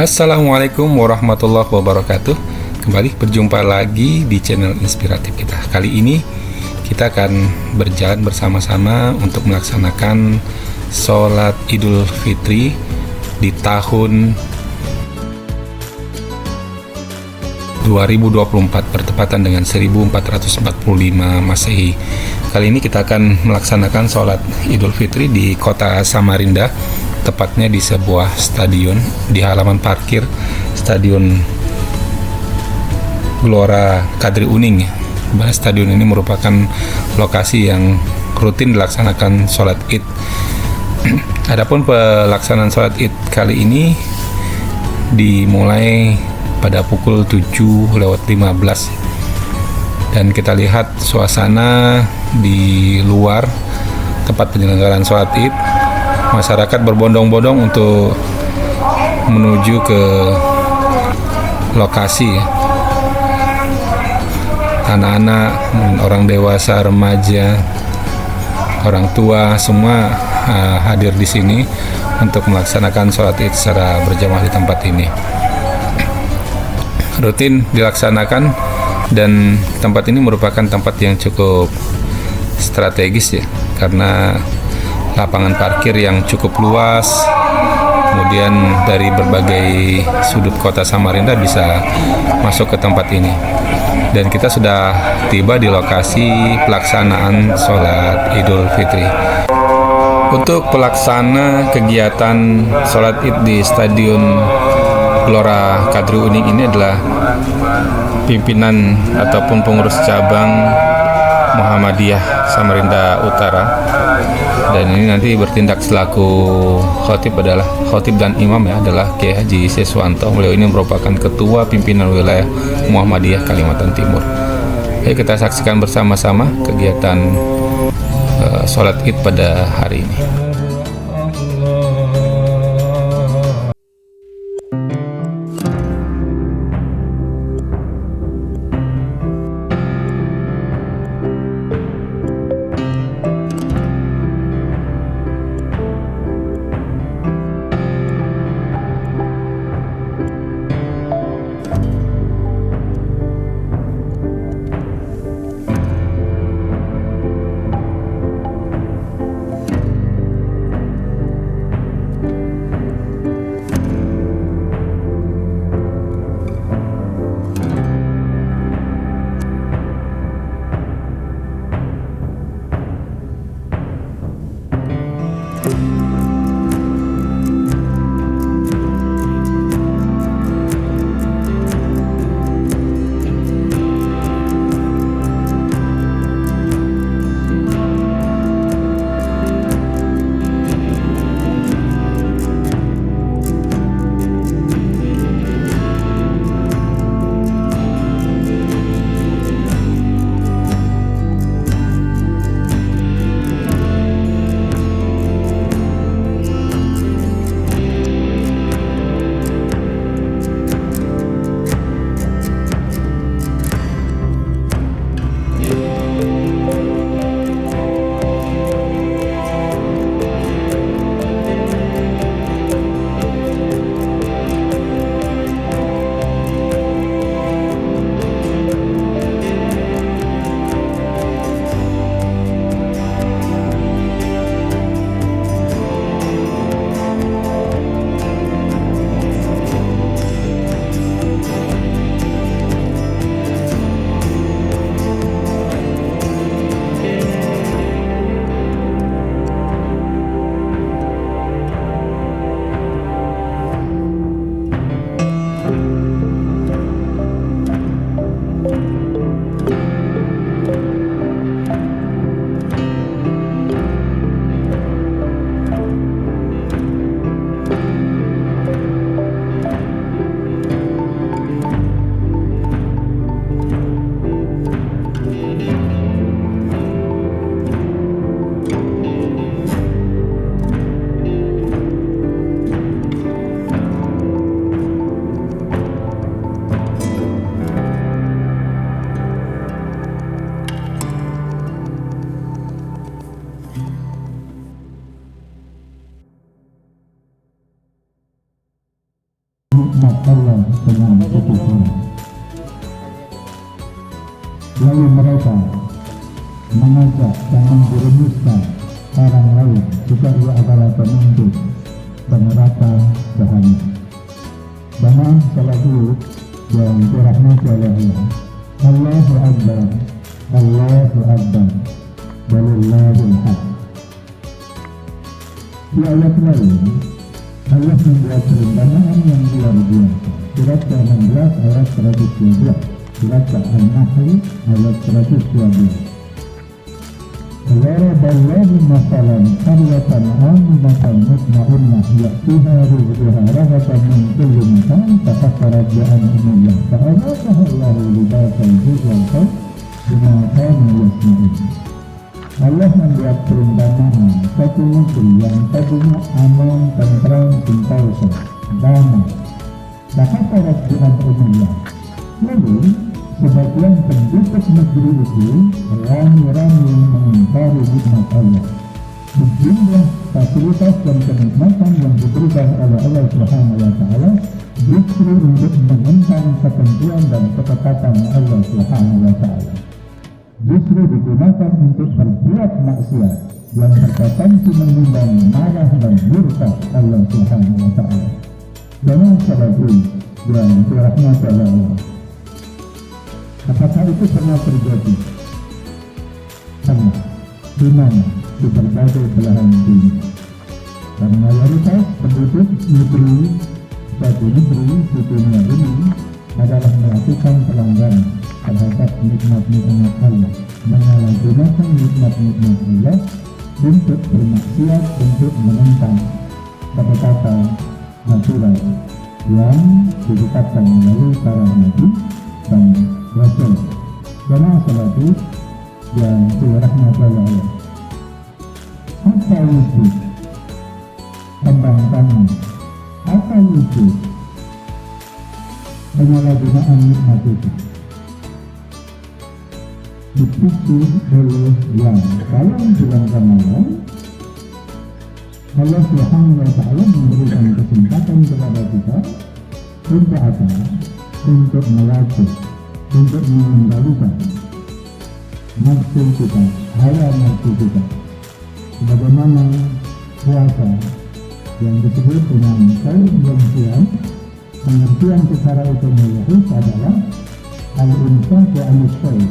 Assalamualaikum warahmatullahi wabarakatuh. Kembali berjumpa lagi di channel inspiratif kita. Kali ini kita akan berjalan bersama-sama untuk melaksanakan sholat Idul Fitri di tahun 2024 bertepatan dengan 1445 Masehi. Kali ini kita akan melaksanakan sholat Idul Fitri di kota Samarinda, tepatnya di sebuah stadion di halaman parkir Stadion Gelora Kadri Uning. Stadion ini merupakan lokasi yang rutin dilaksanakan sholat Id. Adapun pelaksanaan sholat Id kali ini dimulai pada pukul 7:15 dan kita lihat suasana di luar tempat penyelenggaraan sholat Id. Masyarakat berbondong-bondong untuk menuju ke lokasi. Anak-anak, orang dewasa, remaja, orang tua, semua hadir di sini untuk melaksanakan sholat Id secara berjamaah di tempat ini. Rutin dilaksanakan dan tempat ini merupakan tempat yang cukup strategis ya, karena lapangan parkir yang cukup luas, kemudian dari berbagai sudut kota Samarinda bisa masuk ke tempat ini. Dan kita sudah tiba di lokasi pelaksanaan sholat Idul Fitri. Untuk pelaksana kegiatan sholat Id di Stadion Gelora Kadri Uning ini adalah pimpinan ataupun pengurus cabang Muhammadiyah Samarinda Utara, dan ini nanti bertindak selaku khotib dan imam ya adalah Kiai Haji Siswanto. Beliau ini merupakan ketua pimpinan wilayah Muhammadiyah Kalimantan Timur. Ayo kita saksikan bersama-sama kegiatan sholat Id pada hari ini. Allah dengan kekufuran. Lalu mereka mengajak dan menjerumuskan orang lain jika ia adalah penuntut neraka jahanam. Jamaah salat dulu yang dirahmati oleh Allah. Allahu Akbar, Allahu Akbar, walillahil hamd. Di ayat lain, Allah membuat perumpamaan yang luar biasa. Surat ke-16 ayat 112, surat An-Nahl ayat 112. ضرب الله مثلا قرية آمنة مطمئنة يأتيها رزقها رغدا من كل مكان فكفرت بأنعم الله فأذاقها الله لباس الجوع والخوف بما كانوا يصنعون. Allah membuat perumpamaan satu negeri yang tadinya aman, tentram, sentosa, damai. Fakafarat bi'an'umillah. Lalu sebagian penduduk negeri itu rame-rame mengingkari nikmat Allah. Sejumlah fasilitas dan kenikmatan yang diberikan oleh Allah Subhanahu wa Ta'ala justru untuk menentang ketentuan dan ketetapan Allah Subhanahu wa Ta'ala. Justru digunakan untuk berbuat maksiat yang berpotensi mengundang marah dan murka Allah Subhanahu wa Ta'ala. Jangan sahabat yang dirahmati oleh Allah. Apakah itu pernah terjadi? Pernah. Di mana? Di berbagai belahan dunia. Dan mayoritas penduduk negeri suatu negeri di dunia ini adalah melakukan pelanggaran terhadap nikmat-nikmat Allah, menyalahgunakan nikmat-nikmat Allah untuk bermaksiat, untuk menentang ketetapan aturan yang ditetapkan melalui para nabi dan Rasul. Jamaah salat yang dirahmati Allah. Apa itu pembangkangan? Apa itu penyalahgunaan nikmat itu? Dipicu oleh yang dalam bulan Ramadan Allah Subhanahu wa Ta'ala memberikan kesempatan kepada kita untuk apa? Untuk melatih, untuk mengendalikan nafsu kita, hawa nafsu kita. Sebagaimana puasa yang disebut dengan saum, pengertian secara etimologis adalah al-imsak wa al-syai',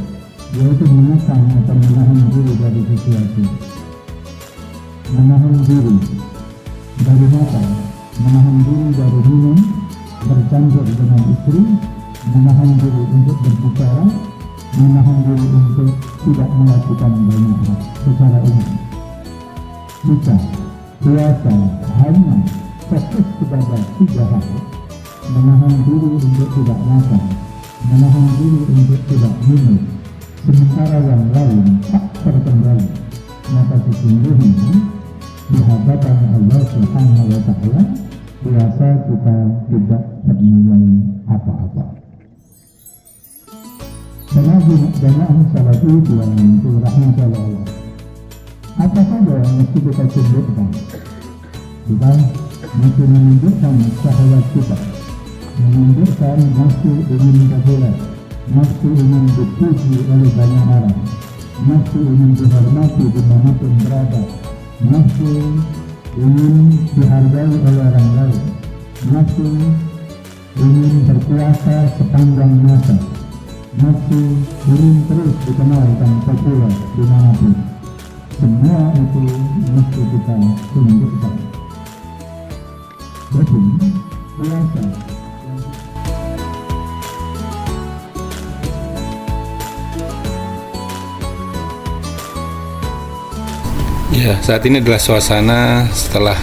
yaitu menekan atau menahan diri dari sesuatu. Menahan diri dari makan, menahan diri dari minum, bercampur dengan istri, menahan diri untuk berbicara, menahan diri untuk tidak melakukan banyak hal secara umum. Jika puasa hanya fokus kepada 3 hal, menahan diri untuk tidak makan, menahan diri untuk tidak minum, sementara yang lain tak terkendali, maka sesungguhnya di hadapan Allah Subhanahu wa Ta'ala puasa kita tidak bernilai apa-apa. Jamaah salat yang dirahmati Allah. Apa saja yang mesti kita tunjukkan? Kita mesti menunjukkan syahwat kita, menunjukkan nafsu ingin berbuat, nafsu ingin dipuji oleh banyak orang, nafsu ingin dihormati dimanapun berada, nafsu ingin dihargai oleh orang lain, nafsu ingin berkuasa sepanjang masa, nafsu ingin terus dikenal dan populer dimanapun. Semua itu mesti kita tunjukkan. Jadi puasa ya, saat ini adalah suasana setelah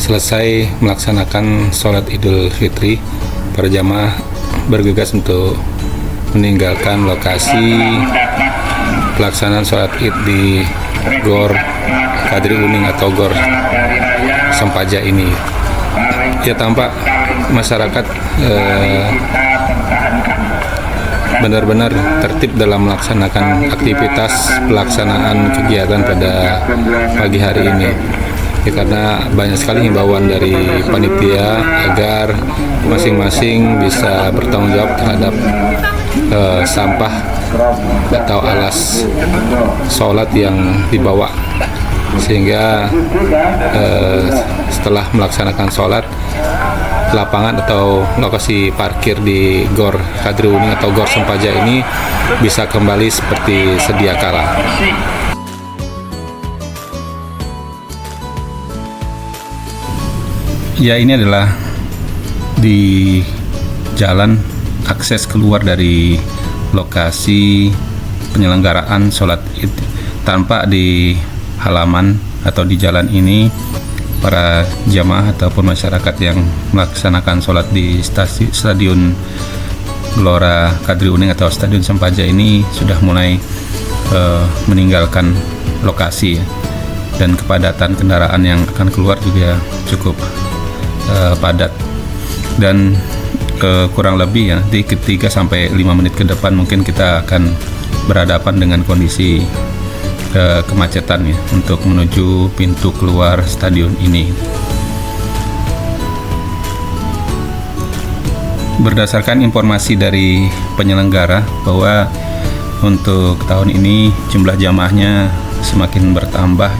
selesai melaksanakan sholat Idul Fitri. Para jamaah bergegas untuk meninggalkan lokasi pelaksanaan sholat Id di Gor Kadri Uning atau Gor Sempaja ini. Ya, tampak masyarakat benar-benar tertib dalam melaksanakan aktivitas pelaksanaan kegiatan pada pagi hari ini. Ya, karena banyak sekali himbauan dari panitia agar masing-masing bisa bertanggung jawab terhadap sampah atau alas sholat yang dibawa, sehingga setelah melaksanakan sholat, lapangan atau lokasi parkir di Gor Kadri Uning atau Gor Sempaja ini bisa kembali seperti sedia kala. Ya, ini adalah di jalan akses keluar dari lokasi penyelenggaraan sholat Id. Tampak di halaman atau di jalan ini para jamaah ataupun masyarakat yang melaksanakan sholat di Stadion Gelora Kadri Uning atau Stadion Sempaja ini sudah mulai meninggalkan lokasi, dan kepadatan kendaraan yang akan keluar juga cukup padat. Dan kurang lebih ya, nanti 3-5 menit ke depan mungkin kita akan berhadapan dengan kondisi kemacetan ya, untuk menuju pintu keluar stadion ini. Berdasarkan informasi dari penyelenggara bahwa untuk tahun ini jumlah jamaahnya semakin bertambah,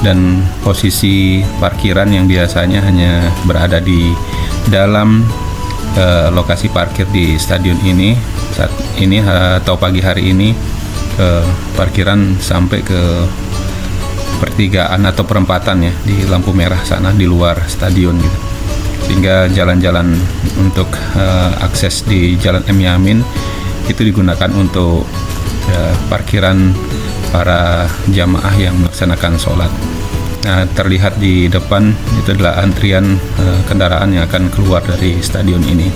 dan posisi parkiran yang biasanya hanya berada di dalam lokasi parkir di stadion ini, saat ini atau pagi hari ini parkiran sampai ke pertigaan atau perempatan ya, di lampu merah sana di luar stadion gitu, sehingga jalan-jalan untuk akses di Jalan M. Yamin itu digunakan untuk parkiran para jamaah yang melaksanakan sholat. Nah, terlihat di depan itu adalah antrian kendaraan yang akan keluar dari stadion ini.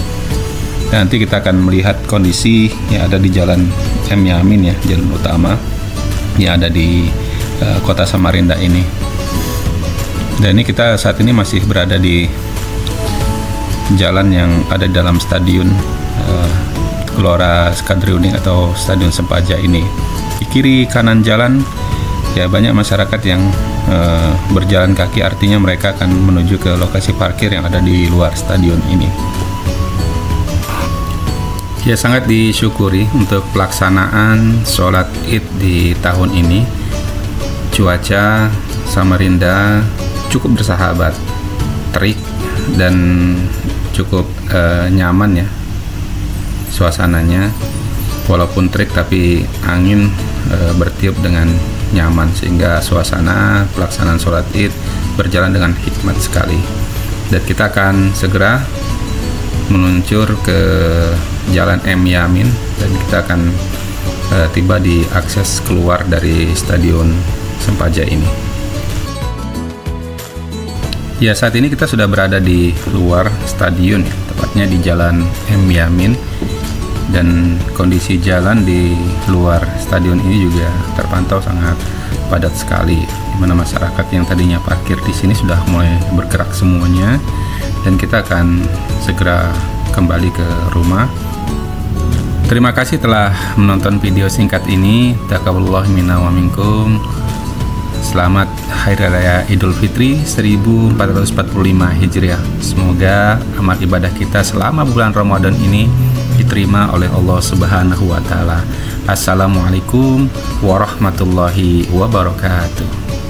Dan nanti kita akan melihat kondisi yang ada di Jalan M. Yamin ya, jalan utama yang ada di Kota Samarinda ini. Dan ini kita saat ini masih berada di jalan yang ada di dalam stadion Gelora Kadri Uning atau Stadion Sempaja ini. Di kiri kanan jalan ya banyak masyarakat yang berjalan kaki, artinya mereka akan menuju ke lokasi parkir yang ada di luar stadion ini. Ya, sangat disyukuri untuk pelaksanaan sholat Id di tahun ini. Cuaca Samarinda cukup bersahabat, terik dan cukup nyaman ya suasananya. Walaupun terik tapi angin bertiup dengan nyaman, sehingga suasana pelaksanaan sholat Id berjalan dengan hikmat sekali. Dan kita akan segera meluncur ke Jalan M. Yamin, dan kita akan tiba di akses keluar dari Stadion Sempaja ini. Ya, saat ini kita sudah berada di luar stadion, tepatnya di Jalan M. Yamin, dan kondisi jalan di luar stadion ini juga terpantau sangat padat sekali, di mana masyarakat yang tadinya parkir di sini sudah mulai bergerak semuanya, dan kita akan segera kembali ke rumah. Terima kasih telah menonton video singkat ini. Taqabbalallahu minna wa minkum. Selamat Hari Raya Idul Fitri 1445 Hijriah. Semoga amal ibadah kita selama bulan Ramadan ini diterima oleh Allah Subhanahu wa taala. Assalamualaikum warahmatullahi wabarakatuh.